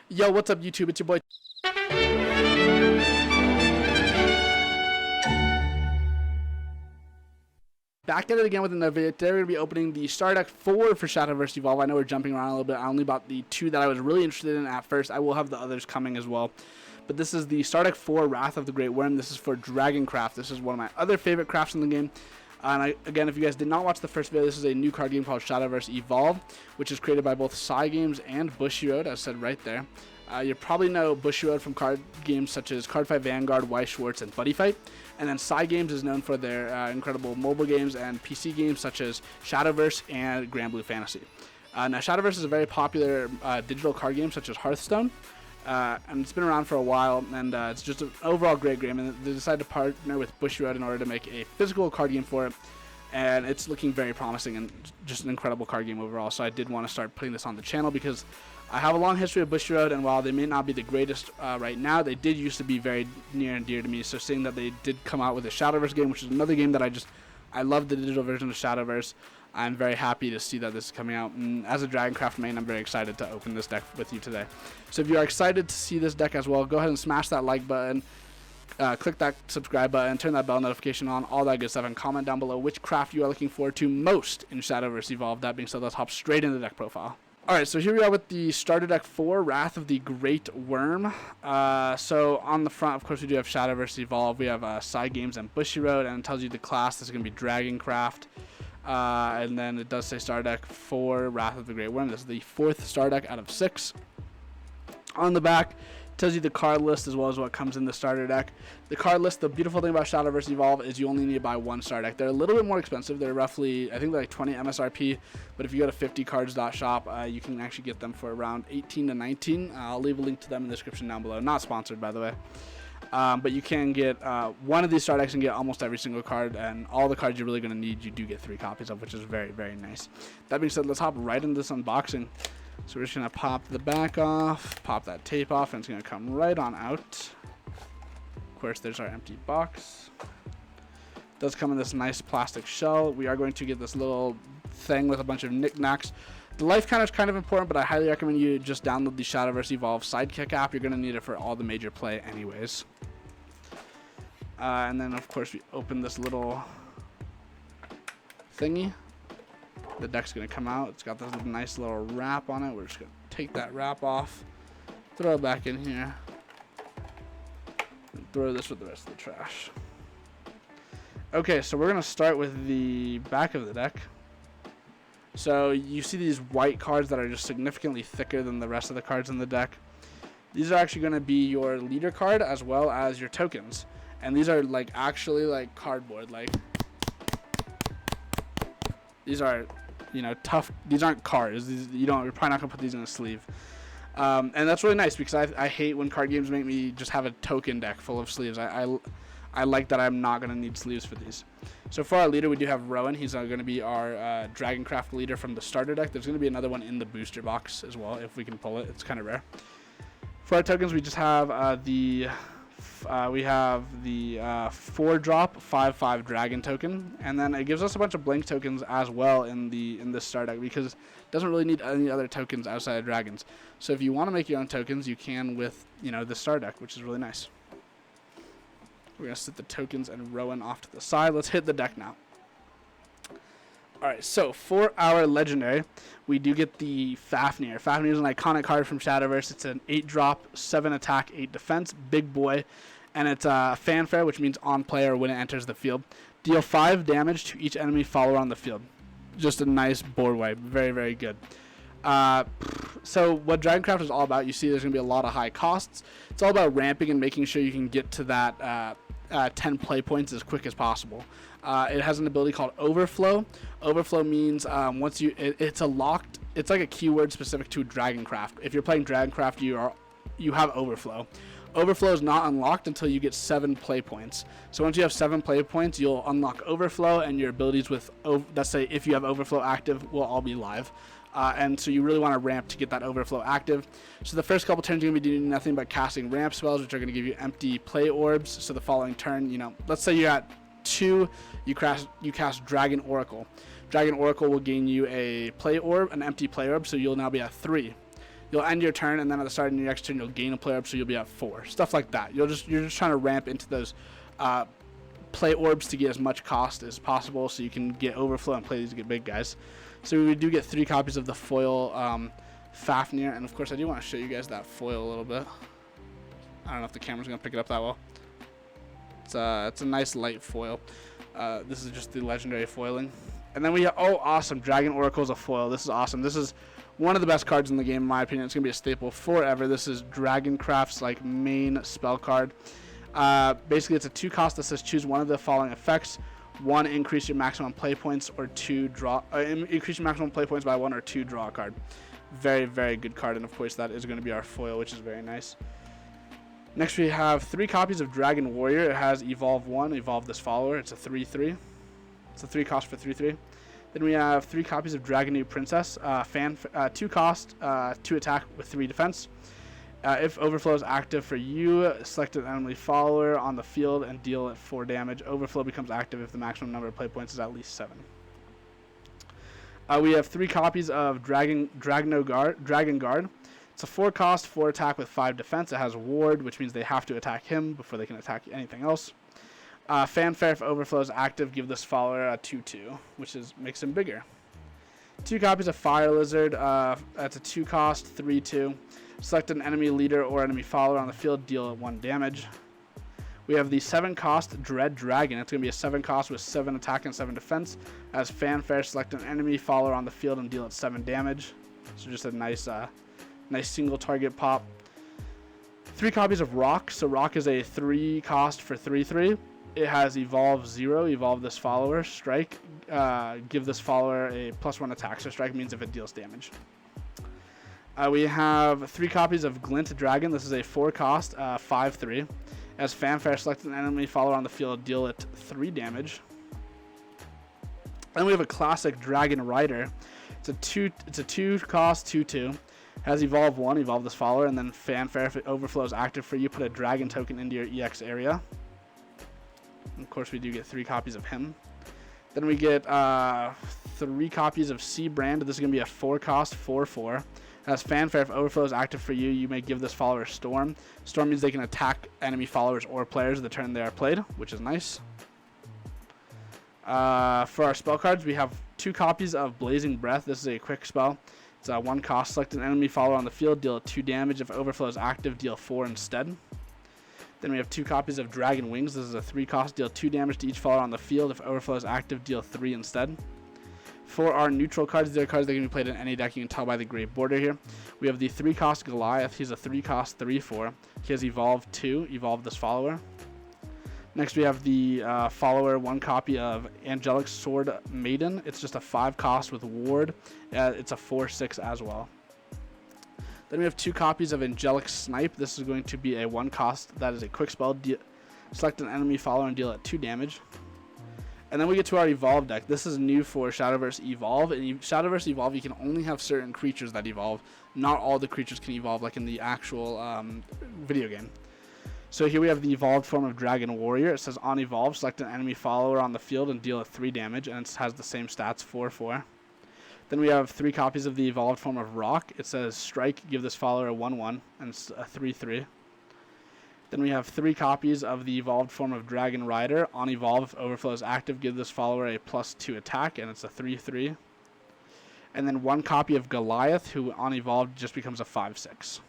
Yo, what's up, YouTube? It's your boy. Back at it again with another video. Today we're going to be opening the Starter Deck 4 for Shadowverse Evolve. I know we're jumping around a little bit. I only bought the 2 that I was really interested in at first. I will have the others coming as well. But this is the Starter Deck 4 Wrath of the Great Worm. This is for DRAGONCRAFT. This is one of my other favorite crafts in the game. And again, if you guys did not watch the first video, this is a new card game called Shadowverse Evolve, which is created by both Psy Games and Bushiroad, as said right there. You probably know Bushiroad from card games such as Cardfight Vanguard, Weiss Schwarz, and Buddy Fight. And then Psy Games is known for their incredible mobile games and PC games such as Shadowverse and Grand Blue Fantasy. Now, Shadowverse is a very popular digital card game such as Hearthstone. And it's been around for a while, and it's just an overall great game. And they decided to partner with Bushiroad in order to make a physical card game for it. And it's looking very promising and just an incredible card game overall. So I did want to start putting this on the channel because I have a long history of Bushiroad, and while they may not be the greatest right now, they did used to be very near and dear to me. So seeing that they did come out with a Shadowverse game, which is another game that I love the digital version of Shadowverse. I'm very happy to see that this is coming out, and as a DRAGONCRAFT main, I'm very excited to open this deck with you today. So if you are excited to see this deck as well, go ahead and smash that like button, click that subscribe button, turn that bell notification on, all that good stuff, and comment down below which craft you are looking forward to most in Shadowverse Evolve. That being said, let's hop straight into the deck profile. Alright, so here we are with the Starter Deck 4, Wrath of the Great Worm. So on the front, of course, we do have Shadowverse Evolve. We have Psy Games and Bushiroad, and it tells you the class. This is going to be DRAGONCRAFT. And then it does say Starter Deck 4, Wrath of the Great Worm. This is the 4th Starter Deck out of 6. On the back, it tells you the card list as well as what comes in the starter deck. The card list, the beautiful thing about Shadowverse Evolve is you only need to buy one starter deck. They're a little bit more expensive. They're roughly, I think they're like 20 MSRP, but if you go to 50cards.shop, you can actually get them for around 18 to 19. I'll leave a link to them in the description down below. Not sponsored, by the way. But you can get one of these starter decks and get almost every single card, and all the cards you're really going to need, you do get 3 copies of, which is very, very nice. That being said, let's hop right into this unboxing. So we're just going to pop the back off, pop that tape off, and it's going to come right on out. Of course, there's our empty box. It does come in this nice plastic shell. We are going to get this little thing with a bunch of knickknacks. The life counter is kind of important, but I highly recommend you just download the Shadowverse Evolve Sidekick app. You're going to need it for all the major play anyways. And then, of course, we open this little thingy. The deck's going to come out. It's got this nice little wrap on it. We're just going to take that wrap off, throw it back in here, and throw this with the rest of the trash. Okay, so we're going to start with the back of the deck. So you see these white cards that are just significantly thicker than the rest of the cards in the deck. These are actually going to be your leader card as well as your tokens. And these are like actually like cardboard. Like these are, you know, tough. These aren't cards. You're probably not gonna put these in a sleeve. And that's really nice because I hate when card games make me just have a token deck full of sleeves. I like that I'm not going to need sleeves for these. So for our leader, we do have Rowan. He's going to be our DRAGONCRAFT leader from the starter deck. There's going to be another one in the booster box as well if we can pull it. It's kind of rare. For our tokens, we just have the 4-drop 5/5 dragon token, and then it gives us a bunch of blank tokens as well in this starter deck because it doesn't really need any other tokens outside of dragons. So if you want to make your own tokens, you can with the starter deck, which is really nice. We're going to set the tokens and Rowan off to the side. Let's hit the deck now. Alright, so for our legendary, we do get the Fafnir. Fafnir is an iconic card from Shadowverse. It's an 8-drop, 7 attack, 8 defense, big boy. And it's fanfare, which means on play or when it enters the field. Deal 5 damage to each enemy follower on the field. Just a nice board wipe. Very, very good. So what DRAGONCRAFT is all about, you see there's going to be a lot of high costs. It's all about ramping and making sure you can get to that 10 play points as quick as possible. It has an ability called Overflow. Overflow means once it's like a keyword specific to DRAGONCRAFT. If you're playing DRAGONCRAFT, you have Overflow. Overflow is not unlocked until you get 7 play points. So once you have 7 play points, you'll unlock Overflow, and your abilities with, let's say if you have Overflow active, will all be live. And so you really want to ramp to get that Overflow active. So the first couple turns you're going to be doing nothing but casting ramp spells, which are going to give you empty play orbs. So the following turn, let's say you're at 2, you cast Dragon Oracle. Dragon Oracle will gain you a play orb, an empty play orb, so you'll now be at 3. you'll end your turn, and then at the start of your next turn, you'll gain a player up, so you'll be at 4. Stuff like that. You're just trying to ramp into those play orbs to get as much cost as possible, so you can get overflow and play these big guys. So we do get 3 copies of the foil Fafnir, and of course I do want to show you guys that foil a little bit. I don't know if the camera's gonna pick it up that well. It's a nice light foil. This is just the legendary foiling. And then we have, oh, awesome, Dragon Oracle's a foil. This is awesome. This is one of the best cards in the game, in my opinion. It's going to be a staple forever. This is DRAGONCRAFT's like main spell card. Basically, it's a 2 cost that says choose one of the following effects. 1, increase your maximum play points, or 2, increase your maximum play points by 1, or 2, draw a card. Very, very good card, and of course that is going to be our foil, which is very nice. Next we have 3 copies of Dragon Warrior. It has Evolve 1, Evolve this follower. It's a 3/3. It's a 3 cost for 3/3. Then we have 3 copies of Dragon New Princess. 2 cost, 2 attack with 3 defense. If Overflow is active for you, select an enemy follower on the field and deal it 4 damage. Overflow becomes active if the maximum number of play points is at least 7. We have 3 copies of Dragon Guard. It's a 4 cost, 4 attack with 5 defense. It has Ward, which means they have to attack him before they can attack anything else. Fanfare, if Overflow is active, give this follower a 2/2, which makes him bigger. 2 copies of Fire Lizard. That's a 2 cost, 3/2. Select an enemy leader or enemy follower on the field, deal 1 damage. We have the 7 cost Dread Dragon. It's going to be a 7 cost with 7 attack and 7 defense. As Fanfare, select an enemy follower on the field and deal it 7 damage. So just a nice single target pop. 3 copies of Rock. So Rock is a 3 cost for 3/3. It has Evolve 0, Evolve this follower, Strike, give this follower a +1 attack. So Strike means if it deals damage. We have 3 copies of Glint Dragon. This is a 4 cost, 5/3. As Fanfare, select an enemy follower on the field, deal it 3 damage. Then we have a classic Dragon Rider. It's a 2 cost, 2/2. Has Evolve 1, Evolve this follower, and then Fanfare, if it overflows active for you, put a dragon token into your EX area. And of course, we do get 3 copies of him. Then we get 3 copies of Sea Brand. This is going to be a 4 cost, 4/4. As Fanfare, if Overflow is active for you, you may give this follower Storm. Storm means they can attack enemy followers or players the turn they are played, which is nice. For our spell cards, we have 2 copies of Blazing Breath. This is a quick spell. It's a 1 cost. Select an enemy follower on the field, deal 2 damage. If Overflow is active, deal 4 instead. Then we have 2 copies of Dragon Wings. This is a 3 cost. Deal 2 damage to each follower on the field. If Overflow is active, deal 3 instead. For our neutral cards, these are cards that can be played in any deck. You can tell by the gray border here. We have the 3 cost Goliath. He's a 3 cost, 3/4. He has Evolve 2. Evolve this follower. Next, we have the follower 1 copy of Angelic Sword Maiden. It's just a 5 cost with Ward. It's a 4/6 as well. Then we have 2 copies of Angelic Snipe. This is going to be a 1 cost. That is a quick spell. Select an enemy follower and deal it 2 damage. And then we get to our Evolve deck. This is new for Shadowverse Evolve. In Shadowverse Evolve, you can only have certain creatures that evolve. Not all the creatures can evolve like in the actual video game. So here we have the evolved form of Dragon Warrior. It says on Evolve, select an enemy follower on the field and deal it 3 damage. And it has the same stats, 4/4. Then we have 3 copies of the evolved form of Rock. It says Strike, give this follower a 1/1, and it's a 3/3. Then we have 3 copies of the evolved form of Dragon Rider. On Evolve, if Overflow is active, give this follower a +2 attack, and it's a 3/3. And then 1 copy of Goliath, who on Evolved just becomes a 5/6.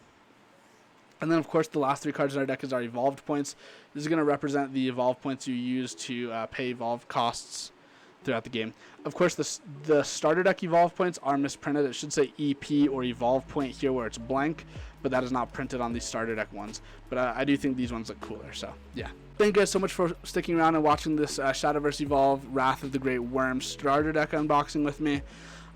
And then, of course, the last 3 cards in our deck is our Evolved points. This is going to represent the Evolved points you use to pay Evolve costs throughout the game. Of course, the starter deck Evolve points are misprinted. It should say EP or Evolve point here where it's blank, but that is not printed on the starter deck ones. But I do think these ones look cooler, so yeah. Thank you guys so much for sticking around and watching this Shadowverse Evolve Wrath of the Great Worm starter deck unboxing with me.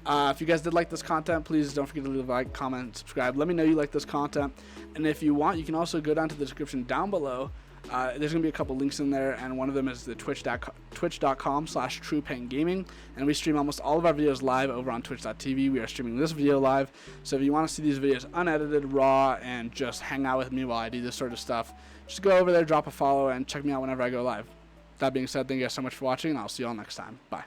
If you guys did like this content, please don't forget to leave a like, comment, and subscribe. Let me know you like this content. And if you want, you can also go down to the description down below. There's going to be a couple links in there, and one of them is the twitch.com/TruePainGaming, and we stream almost all of our videos live over on twitch.tv. We are streaming this video live, so if you want to see these videos unedited, raw, and just hang out with me while I do this sort of stuff, just go over there, drop a follow, and check me out whenever I go live. That being said, thank you guys so much for watching, and I'll see you all next time. Bye.